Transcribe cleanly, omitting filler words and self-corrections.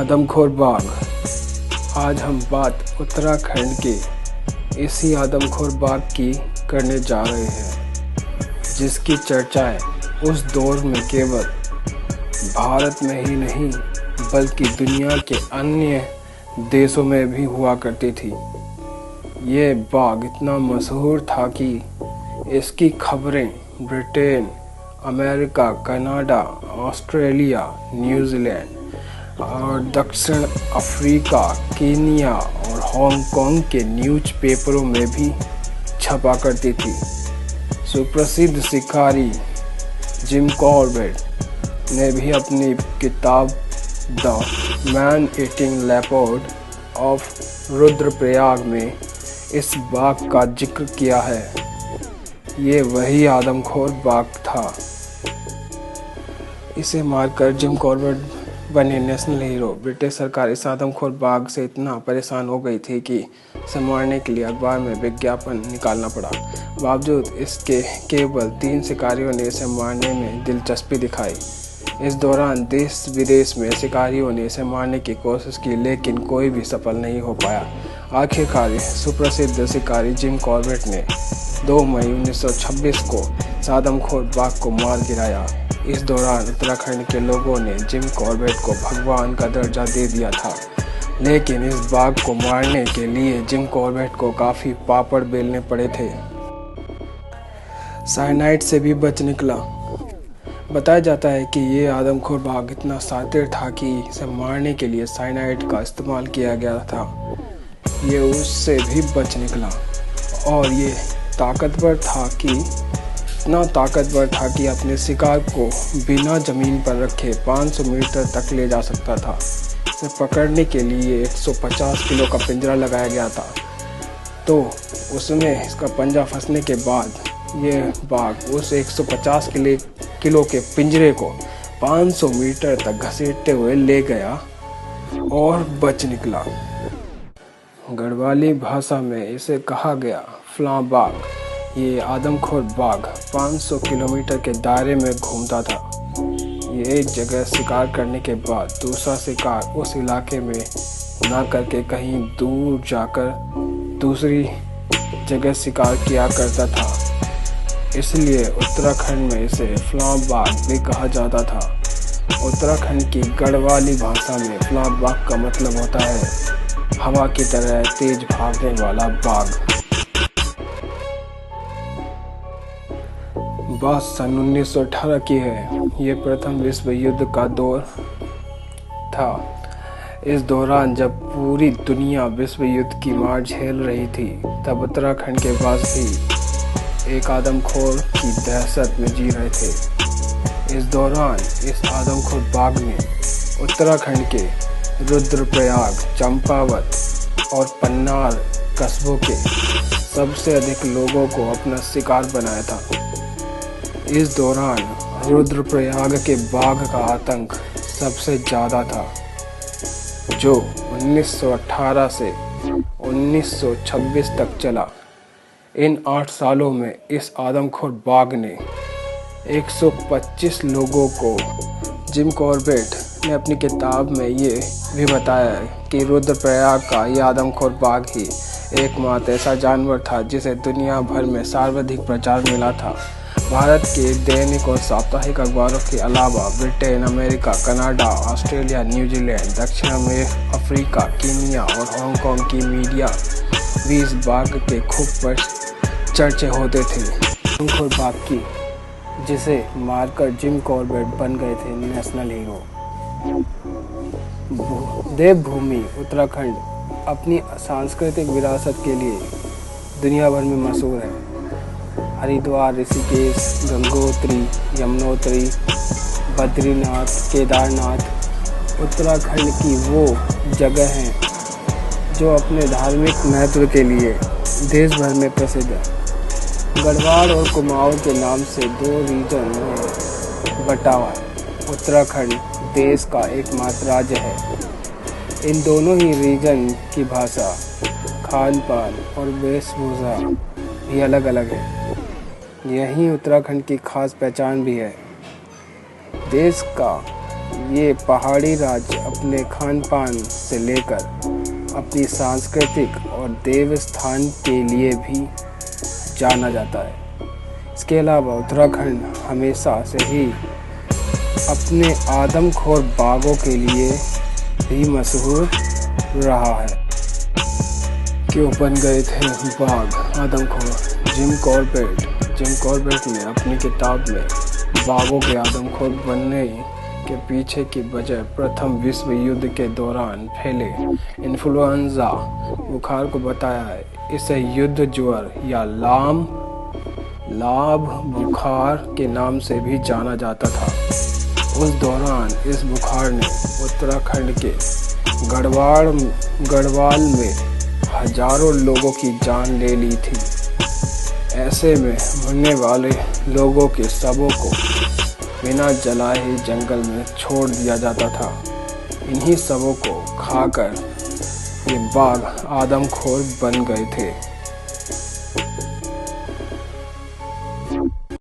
आदमखोर बाघ। आज हम बात उत्तराखंड के इसी आदमखोर बाघ की करने जा रहे हैं, जिसकी चर्चाएं उस दौर में केवल भारत में ही नहीं बल्कि दुनिया के अन्य देशों में भी हुआ करती थी। ये बाघ इतना मशहूर था कि इसकी खबरें Britain, America, Canada, Australia, New Zealand और दक्षिण अफ्रीका, कीनिया और हांगकांग के न्यूज़पेपरों में भी छपा करती थी। सुप्रसिद्ध शिकारी जिम कॉर्बेट ने भी अपनी किताब the man eating leopard of Rudraprayag में इस बाघ का जिक्र किया है। ये वही आदमखोर बाघ था। इसे मारकर जिम कॉर्बेट बने नेशनल हीरो। ब्रिटिश सरकार इस आदमखोर बाघ से इतना परेशान हो गई थी कि इसे मारने के लिए अखबार में विज्ञापन निकालना पड़ा। बावजूद इसके केवल 3 शिकारियों ने इसे मारने में दिलचस्पी दिखाई। इस दौरान देश विदेश में शिकारियों ने इसे मारने की कोशिश की, लेकिन कोई भी सफल नहीं हो पाया। आखिरकार सुप्रसिद्ध शिकारी जिम कॉर्बेट ने 2 मई 1926 को इस आदमखोर बाघ को मार गिराया। इस दौरान उत्तराखंड के लोगों ने जिम कॉर्बेट को भगवान का दर्जा दे दिया था, लेकिन इस बाघ को मारने के लिए जिम कॉर्बेट को काफ़ी पापड़ बेलने पड़े थे। साइनाइड से भी बच निकला। बताया जाता है कि ये आदमखोर बाघ इतना शातिर था कि इसे मारने के लिए साइनाइड का इस्तेमाल किया गया था। ये उससे भी बच निकला और ये इतना ताकतवर था कि अपने शिकार को बिना ज़मीन पर रखे 500 मीटर तक ले जा सकता था। इसे पकड़ने के लिए 150 किलो का पिंजरा लगाया गया था। तो उसमें इसका पंजा फंसने के बाद ये बाघ उस 150 किलो के पिंजरे को 500 मीटर तक घसीटते हुए ले गया और बच निकला। गढ़वाली भाषा में इसे कहा गया फ्लां बाघ। ये आदमखोर बाघ 500 किलोमीटर के दायरे में घूमता था। ये एक जगह शिकार करने के बाद दूसरा शिकार उस इलाके में ना करके कहीं दूर जाकर दूसरी जगह शिकार किया करता था। इसलिए उत्तराखंड में इसे फ्लां बाघ भी कहा जाता था। उत्तराखंड की गढ़वाली भाषा में फ्लां बाघ का मतलब होता है हवा की तरह तेज भागने वाला बाघ। बात सन 1918 की है। ये प्रथम विश्व युद्ध का दौर था। इस दौरान जब पूरी दुनिया विश्व युद्ध की मार झेल रही थी, तब उत्तराखंड के वासी एक आदमखोर की दहशत में जी रहे थे। इस दौरान इस आदमखोर बाघ ने उत्तराखंड के रुद्रप्रयाग, चंपावत और पन्नार कस्बों के सबसे अधिक लोगों को अपना शिकार बनाया था। इस दौरान रुद्रप्रयाग के बाघ का आतंक सबसे ज़्यादा था, जो 1918 से 1926 तक चला। इन 8 सालों में इस आदमखोर बाघ ने 125 लोगों को। जिम कॉर्बेट ने अपनी किताब में ये भी बताया कि रुद्रप्रयाग का ये आदमखोर बाघ ही एकमात्र ऐसा जानवर था जिसे दुनिया भर में सर्वाधिक प्रचार मिला था। भारत के दैनिक और साप्ताहिक अखबारों के अलावा Britain, America, Canada, Australia, New Zealand, दक्षिण अफ्रीका, कीनिया और हांगकांग की मीडिया भी इस बाघ के खूब चर्चे होते थे। आदमखोर बाघ की जिसे मारकर जिम कॉर्बेट बन गए थे नेशनल हीरो। देवभूमि उत्तराखंड अपनी सांस्कृतिक विरासत के लिए दुनिया भर में मशहूर है। हरिद्वार, ऋषिकेश, गंगोत्री, यमुनोत्री, बद्रीनाथ, केदारनाथ उत्तराखंड की वो जगह हैं जो अपने धार्मिक महत्व के लिए देश भर में प्रसिद्ध है। गढ़वाल और कुमाऊं के नाम से 2 रीजन में बटा हुआ है। उत्तराखंड देश का एकमात्र राज्य है। इन दोनों ही रीजन की भाषा, खान पान और वेशभूषा भी अलग अलग है। यही उत्तराखंड की खास पहचान भी है। देश का ये पहाड़ी राज्य अपने खान पान से लेकर अपनी सांस्कृतिक और देवस्थान के लिए भी जाना जाता है। इसके अलावा उत्तराखंड हमेशा से ही अपने आदमखोर बाघों के लिए भी मशहूर रहा है। क्यों बन गए थे बाघ आदमखोर? जिम कॉर्बेट ने अपनी किताब में बाघों के आदमखोर बनने के पीछे की वजह प्रथम विश्व युद्ध के दौरान फैले इन्फ्लुएंजा बुखार को बताया है। इसे युद्ध ज्वर या लाभ बुखार के नाम से भी जाना जाता था। उस दौरान इस बुखार ने उत्तराखंड के गढ़वाल में हजारों लोगों की जान ले ली थी। ऐसे में मरने वाले लोगों के शवों को बिना जलाए ही जंगल में छोड़ दिया जाता था। इन्हीं शवों को खाकर ये बाघ आदमखोर बन गए थे।